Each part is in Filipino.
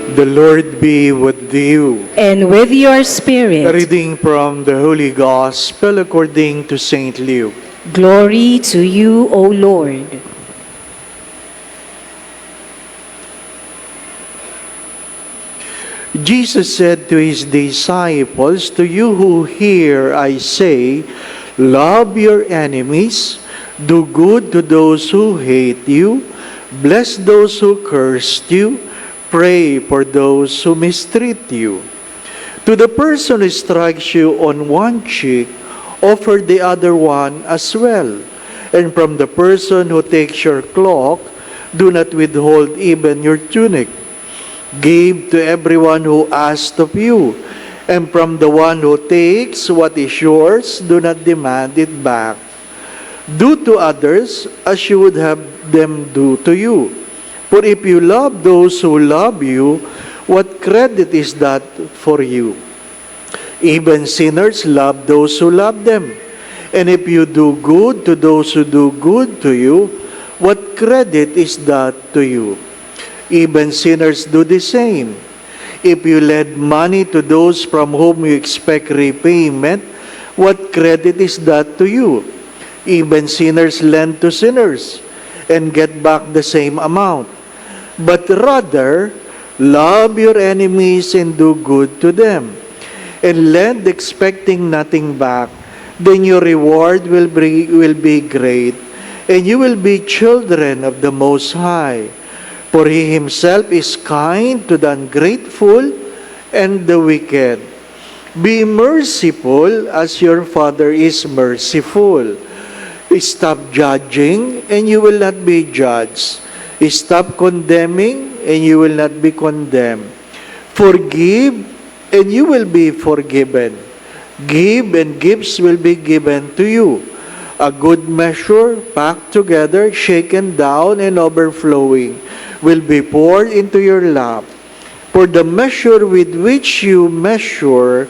The Lord be with you. And with your A spirit. reading from the Holy Gospel according to St. Luke. Glory to you, O Lord. Jesus said to his disciples, "To you who hear, I say, love your enemies, do good to those who hate you, bless those who curse you, pray for those who mistreat you. To the person who strikes you on one cheek, offer the other one as well. And from the person who takes your cloak, do not withhold even your tunic. Give to everyone who asks of you, and from the one who takes what is yours, do not demand it back. Do to others as you would have them do to you. For if you love those who love you, what credit is that for you? Even sinners love those who love them. And if you do good to those who do good to you, what credit is that to you? Even sinners do the same. If you lend money to those from whom you expect repayment, what credit is that to you? Even sinners lend to sinners and get back the same amount. But rather, love your enemies and do good to them, and lend expecting nothing back. Then your reward will be great, and you will be children of the Most High. For He Himself is kind to the ungrateful and the wicked. Be merciful as your Father is merciful. Stop judging, and you will not be judged. Stop condemning, and you will not be condemned. Forgive, and you will be forgiven. Give, and gifts will be given to you. A good measure, packed together, shaken down, and overflowing, will be poured into your lap. For the measure with which you measure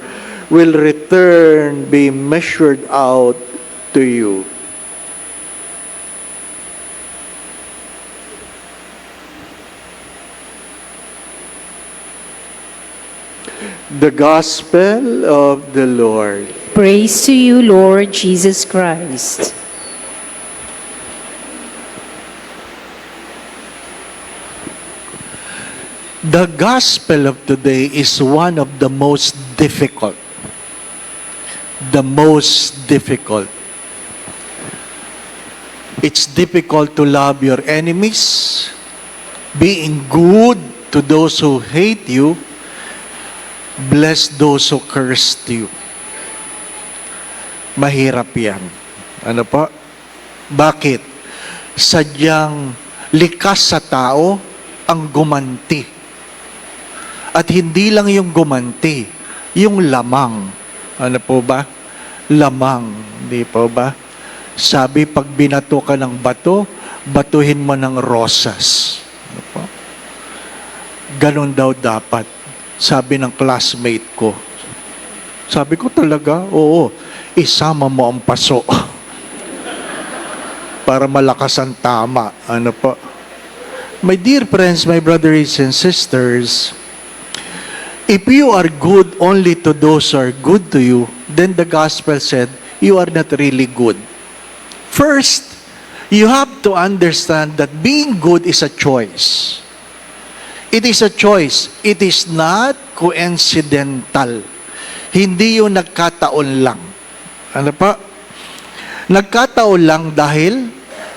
will return be measured out to you." The Gospel of the Lord. Praise to you, Lord Jesus Christ. The Gospel of today is one of the most difficult. The most difficult. It's difficult to love your enemies, being good to those who hate you, bless those who cursed you. Mahirap yan. Ano po? Bakit? Sadyang likas sa tao ang gumanti. At hindi lang yung gumanti, yung lamang. Ano po ba? Lamang. Hindi po ba? Sabi, pag binato ka ng bato, batuhin mo ng rosas. Ano po? Ganon daw dapat. Sabi ng classmate ko. Sabi ko talaga, oo, isama mo ang paso. Para malakas ang tama. Ano po? My dear friends, my brothers and sisters, if you are good only to those who are good to you, then the gospel said, you are not really good. First, you have to understand that being good is a choice. It is a choice. It is not coincidental. Hindi yung nagkataon lang. Ano pa? Nagkataon lang dahil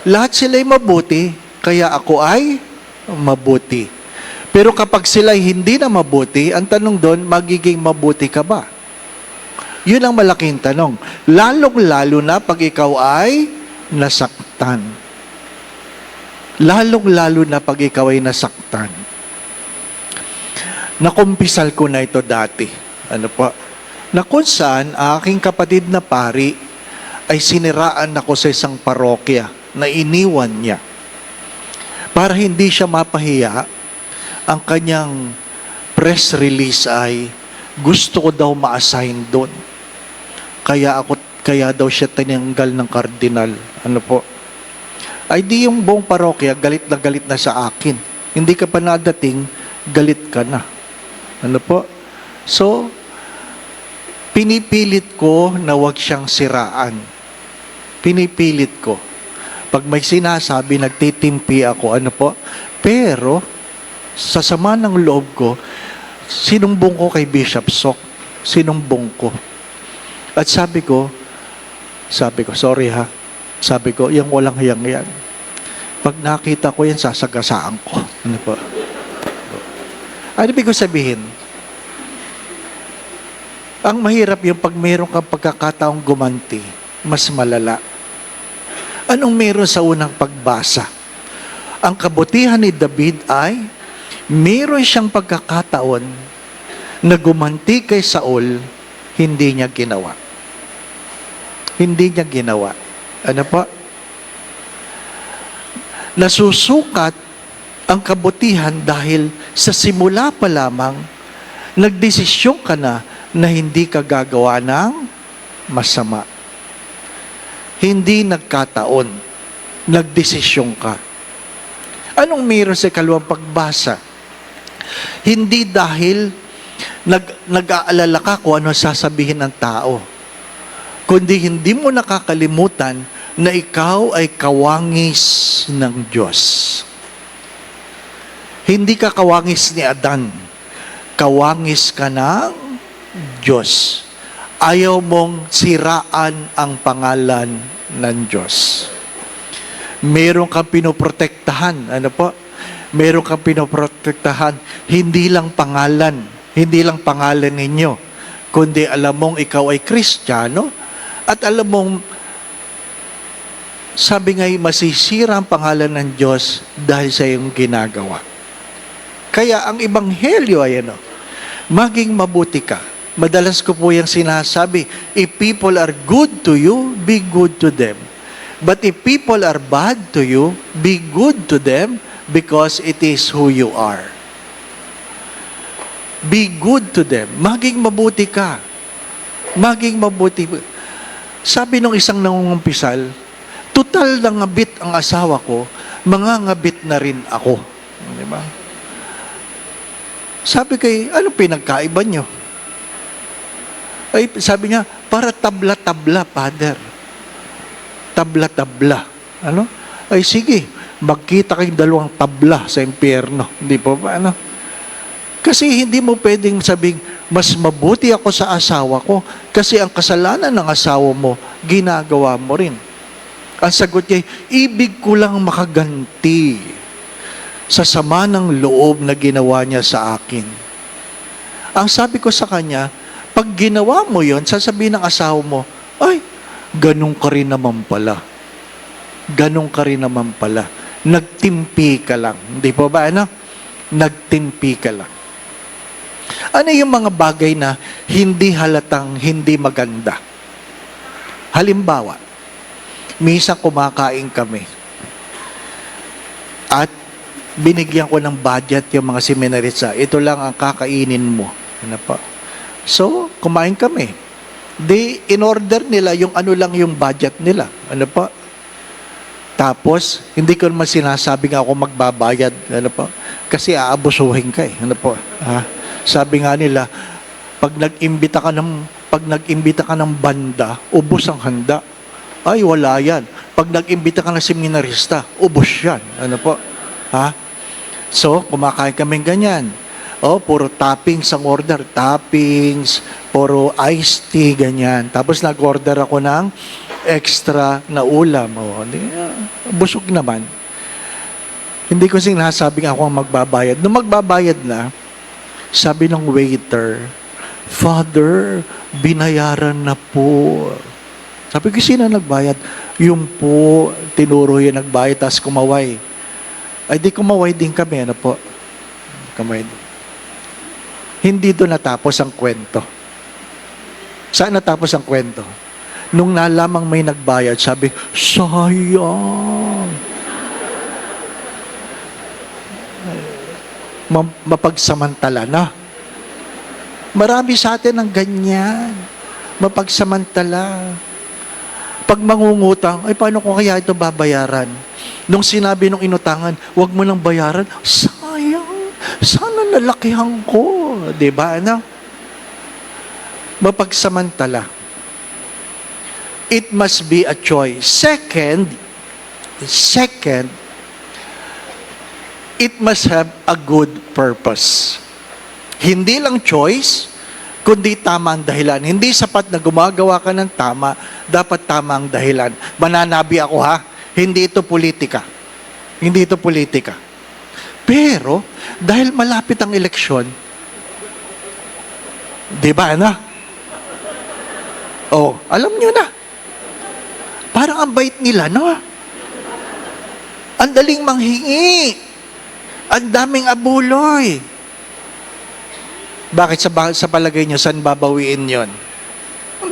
lahat sila'y mabuti, kaya ako ay mabuti. Pero kapag sila hindi na mabuti, ang tanong doon, magiging mabuti ka ba? Yun ang malaking tanong. Lalong-lalo na pag ikaw ay nasaktan. Lalong-lalo na pag ikaw ay nasaktan. Nakumpisal ko na ito dati. Ano po? Na kung saan, aking kapatid na pari ay siniraan ako sa isang parokya na iniwan niya. Para hindi siya mapahiya, ang kanyang press release ay gusto ko daw ma-assign doon. Kaya daw siya tinanggal ng kardinal. Ano po? Ay di yung buong parokya galit na sa akin. Hindi ka pa nadating, galit ka na. Ano po? So, pinipilit ko na wag siyang siraan. Pinipilit ko. Pag may sinasabi, nagtitimpi ako, ano po? Pero, sa sama ng loob ko, sinumbong ko kay Bishop Sok. Sinumbong ko. At sabi ko, sorry ha. Sabi ko, yung walang hiyang yan. Pag nakita ko yan, sasagasaan ko. Ano po? Ano ibig ko sabihin? Ang mahirap yung pag meron kang pagkakataong gumanti, mas malala. Anong meron sa unang pagbasa? Ang kabutihan ni David ay meron siyang pagkakataon na gumanti kay Saul, hindi niya ginawa. Hindi niya ginawa. Ano po? Nasusukat ang kabutihan dahil sa simula pa lamang, nagdesisyon ka na hindi ka gagawa ng masama. Hindi nagkataon. Nagdesisyon ka. Anong meron sa ikalawang pagbasa? Hindi dahil nag-aalala ka kung ano sasabihin ng tao, kundi hindi mo nakakalimutan na ikaw ay kawangis ng Diyos. Hindi ka kawangis ni Adan. Kawangis ka ng Diyos. Ayaw mong siraan ang pangalan ng Diyos. Meron kang pinoprotektahan. Ano po? Meron kang pinoprotektahan. Hindi lang pangalan ninyo, kundi alam mong ikaw ay Kristiyano at alam mong sabi nga'y masisira ang pangalan ng Diyos dahil sa iyong ginagawa. Kaya ang ebanghelyo ay ano, maging mabuti ka. Madalas ko po yung sinasabi, if people are good to you, be good to them. But if people are bad to you, be good to them because it is who you are. Be good to them. Maging mabuti ka. Maging mabuti. Sabi nung isang nangungumpisal, total na ngabit ang asawa ko, mangangabit na rin ako. Di ba? Sabi kay, ano pinagkaiba nyo? Ay, sabi niya, para tabla-tabla, Father. Tabla-tabla. Ano? Ay, sige, magkita kayong dalawang tabla sa impyerno. Hindi po ba, ano? Kasi hindi mo pwedeng sabing, mas mabuti ako sa asawa ko kasi ang kasalanan ng asawa mo, ginagawa mo rin. Ang sagot niya, ibig ko lang makaganti sa sama ng loob na ginawa niya sa akin. Ang sabi ko sa kanya, pag ginawa mo yon, sasabihin ng asawa mo, ay, ganun ka rin naman pala. Ganun ka rin naman pala. Nagtimpi ka lang. Hindi po ba, ano? Nagtimpi ka lang. Ano yung mga bagay na hindi halatang hindi maganda? Halimbawa, minsan kumakain kami at binigyan ko ng budget yung mga seminarista. Ito lang ang kakainin mo. Ano pa? So, kumain kami. In order nila yung ano lang yung budget nila. Ano pa? Tapos, hindi ko naman sinasabing ako magbabayad. Ano pa? Kasi aabusuhin ka eh. Ano po? Ha? Sabi nga nila, pag nag-imbita ka ng banda, ubos ang handa. Ay, wala yan. Pag nag-imbita ka ng seminarista, ubos yan. Ano po? Ha? So, kumakain kami ganyan. Oh, puro toppings ang order. Toppings, puro iced tea, ganyan. Tapos nag-order ako ng extra na ulam. Oh, busog naman. Hindi ko sinasabing ako ang magbabayad. Nung magbabayad na, sabi ng waiter, Father, binayaran na po. Sabi ko, sino nagbayad? Yung po, tinuro yung nagbayad, tapos kumaway. Ay, di kumaway din kami, ano po? Kumaway din. Hindi doon natapos ang kwento. Saan natapos ang kwento? Nung nalamang may nagbayad, sabi, sayang. Mapagsamantala na. Marami sa atin ang ganyan. Mapagsamantala. Pag mangungutang, ay paano ko kaya ito babayaran? Nung sinabi nung inutangan, huwag mo nang bayaran, sayang. Sana nalakihan ko. Di ba, ano? Mapagsamantala. It must be a choice. Second, it must have a good purpose. Hindi lang choice, kundi tama ang dahilan. Hindi sapat na gumagawa ka ng tama, dapat tama ang dahilan. Mananabi ako ha, hindi ito politika. Hindi ito politika. Pero, dahil malapit ang eleksyon, di ba na? Oh, alam nyo na. Parang ang bait nila, no? Ang daling manghingi. Ang daming abuloy. Bakit sa palagay nyo, saan babawiin yon?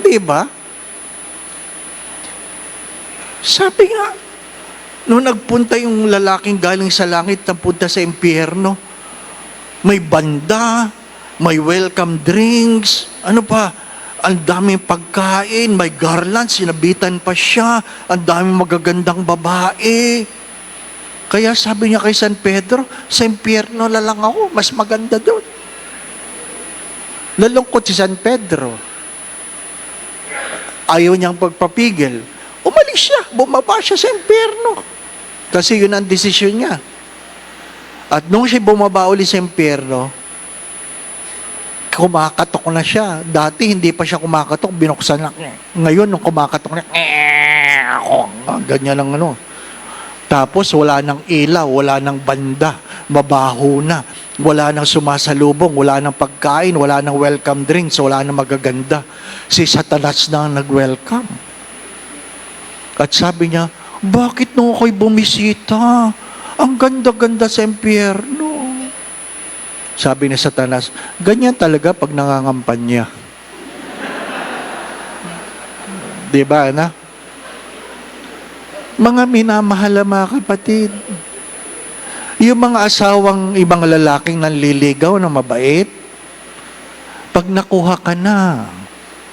Di ba? Sabi nga, nung nagpunta yung lalaking galing sa langit, napunta sa impyerno, may banda, may welcome drinks, ano pa, ang daming pagkain, may garland, sinabitan pa siya, ang daming magagandang babae. Kaya sabi niya kay San Pedro, sa impyerno na lang ako, mas maganda doon. Nalungkot si San Pedro. Ayaw niyang pagpapigil. Umalis siya, bumaba siya sa impyerno. Kasi yun ang desisyon niya. At nung siya bumaba ulit sa impyerno, kumakatok na siya. Dati hindi pa siya kumakatok, binuksan lang. Ngayon, nung kumakatok na, ganyan lang ano. Tapos wala nang ilaw, wala nang banda, mabaho na, wala nang sumasalubong, wala nang pagkain, wala nang welcome drinks, wala nang magaganda. Si Satanas na ang nag-welcome. At sabi niya, bakit nung ako'y bumisita? Ang ganda-ganda sa impyerno. Sabi ni Satanas, ganyan talaga pag nangangampanya. Diba, na? Mga minamahal mga kapatid, yung mga asawang ibang lalaking nanliligaw na mabait, pag nakuha ka na,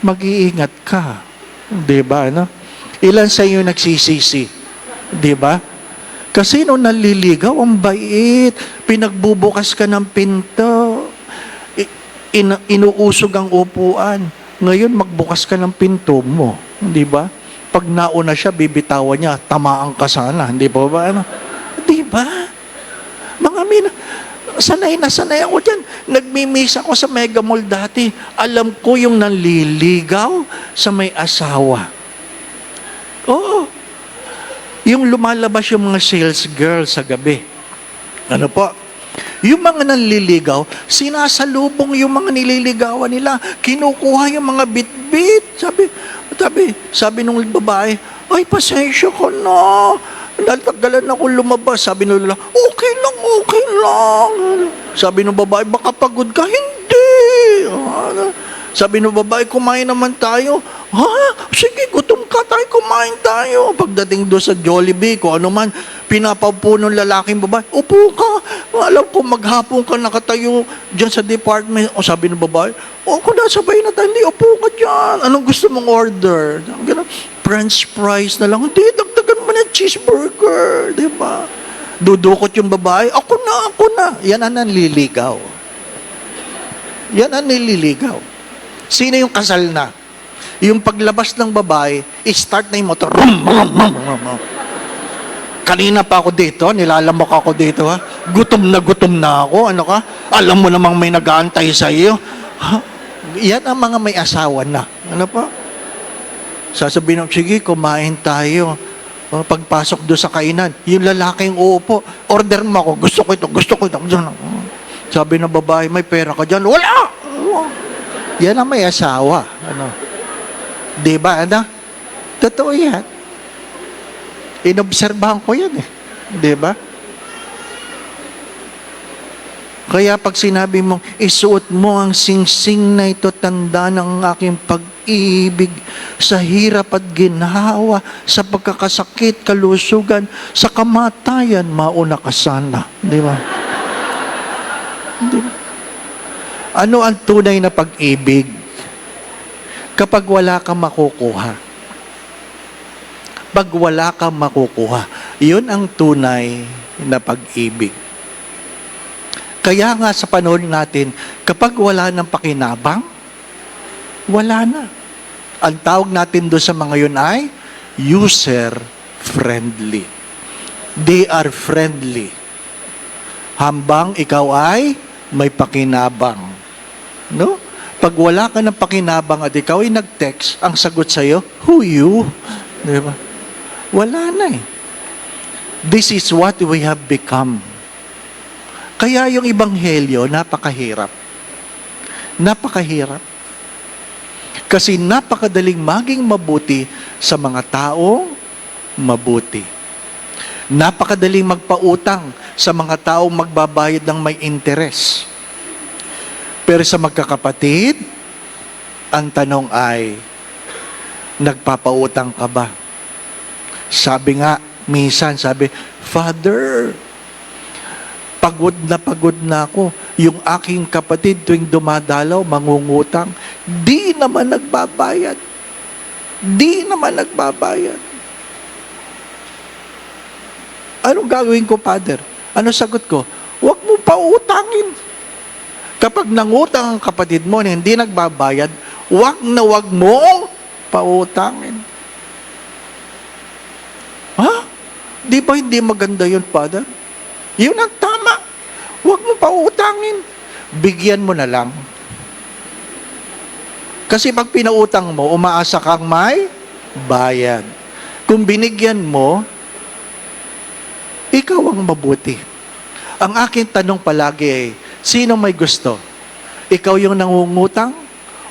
mag-iingat ka. Diba, no? Ilan sa inyo nagsisisi? Diba? Kasi nung nanliligaw, ang bait, pinagbubukas ka ng pinto, inuusog ang upuan. Ngayon, magbukas ka ng pinto mo. Diba? Pag nauna siya, bibitawan niya, tamaan ka sana. Hindi ba ba? Ano? Diba? Mga sanay na sanay ako dyan. Nagmimisa ako sa Mega Mall dati. Alam ko yung nanliligaw sa may asawa. Oo. Yung lumalabas yung mga sales girl sa gabi. Ano po? Yung mga nanliligaw, sinasalubong yung mga nililigawan nila. Kinukuha yung mga bit-bit. Sabi nung babae, ay, pasensya ko na. Natagalan ako lumabas. Sabi nung lalaki, okay lang. Sabi nung babae, baka pagod ka? Hindi. Sabi nung babae, kumain naman tayo. Ha? Sige, gutom ka tayo, kumain tayo. Pagdating doon sa Jollibee, kung ano man, pinapaupo ng lalaking babae, upo ka. Alam ko, maghapon ka nakatayo dyan sa department. O sabi ng babae, kung nasabay na tayo, hindi, upo ka dyan. Anong gusto mong order? Ganun, French fries na lang. Hindi, dagdagan mo na cheeseburger. Diba? Dudukot yung babae, ako na. Yan ang nanliligaw. Sino yung kasal na? Yung paglabas ng babae, start na yung motor. Kanina pa ako dito, nilalamok ako dito, ha? Gutom na ako, ano ka? Alam mo namang may nag-aantay sa iyo. Ha? Yan ang mga may asawa na. Ano pa? Sasabihin, sige, kumain tayo. Pagpasok doon sa kainan, yung lalaking uupo, order mo ako, gusto ko ito. Sabi ng babae, may pera ka dyan? Wala! Yan ang may asawa. Ano? Diba, ano? Totoo yan. Inobserbahan ko yan eh. Diba? Kaya pag sinabi mong, isuot mo ang singsing na ito, tanda ng aking pag-ibig sa hirap at ginhawa, sa pagkakasakit, kalusugan, sa kamatayan, mauna ka sana. Diba? Diba? Ano ang tunay na pag-ibig? Kapag wala kang makukuha. Pag wala kang makukuha, yun ang tunay na pag-ibig. Kaya nga sa panahon natin, kapag wala ng pakinabang, wala na. Ang tawag natin doon sa mga yun ay user-friendly. They are friendly. Hambang ikaw ay may pakinabang. No? Pag wala ka ng pakinabang at ikaw ay nag-text, ang sagot sa'yo, who you? Di ba? Wala na eh. This is what we have become. Kaya yung Ebanghelyo, napakahirap. Napakahirap. Kasi napakadaling maging mabuti sa mga taong mabuti. Napakadaling magpautang sa mga taong magbabayad ng may interes. Pero sa magkakapatid, ang tanong ay, nagpapautang ka ba? Sabi nga, minsan sabi, Father, pagod na ako. Yung aking kapatid tuwing dumadalaw, mangungutang, di naman nagbabayad. Di naman nagbabayad. Anong gagawin ko, Father? Ano sagot ko? Huwag mo pautangin. Kapag nangutang ang kapatid mo na hindi nagbabayad, huwag mo pautangin. Ha? Di ba hindi maganda yun, Father? Yun ang tama. Huwag mo pautangin. Bigyan mo na lang. Kasi pag pinautang mo, umaasa kang may bayad. Kung binigyan mo, ikaw ang mabuti. Ang aking tanong palagi ay, sino may gusto? Ikaw yung nangungutang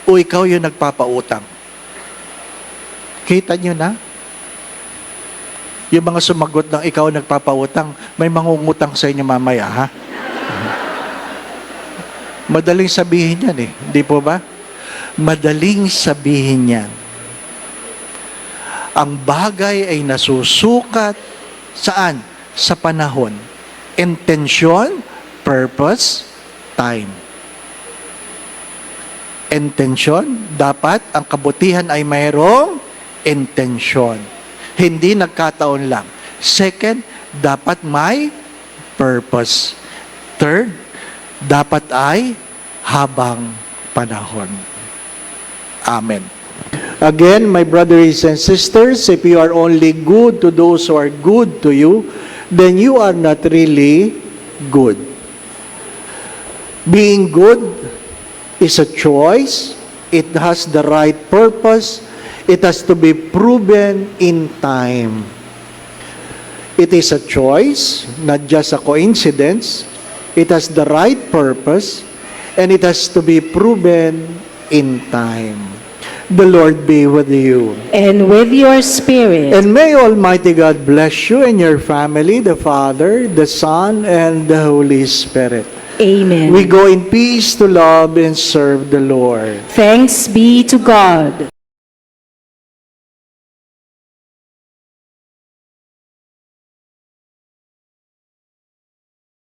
o ikaw yung nagpapautang? Kita nyo na? Yung mga sumagot ng ikaw nagpapautang, may mangungutang sa inyo mamaya, ha? Madaling sabihin yan eh. Hindi po ba? Madaling sabihin yan. Ang bagay ay nasusukat saan? Sa panahon. Intention, purpose, time. Intention, dapat ang kabutihan ay mayroong intention. Hindi nagkataon lang. Second, dapat may purpose. Third, dapat ay habang panahon. Amen. Again, my brothers and sisters, if you are only good to those who are good to you, then you are not really good. Being good is a choice. It has the right purpose. It has to be proven in time. It is a choice, not just a coincidence. It has the right purpose, and it has to be proven in time. The Lord be with you. And with your spirit. And may Almighty God bless you and your family, the Father, the Son, and the Holy Spirit. Amen. We go in peace to love and serve the Lord. Thanks be to God.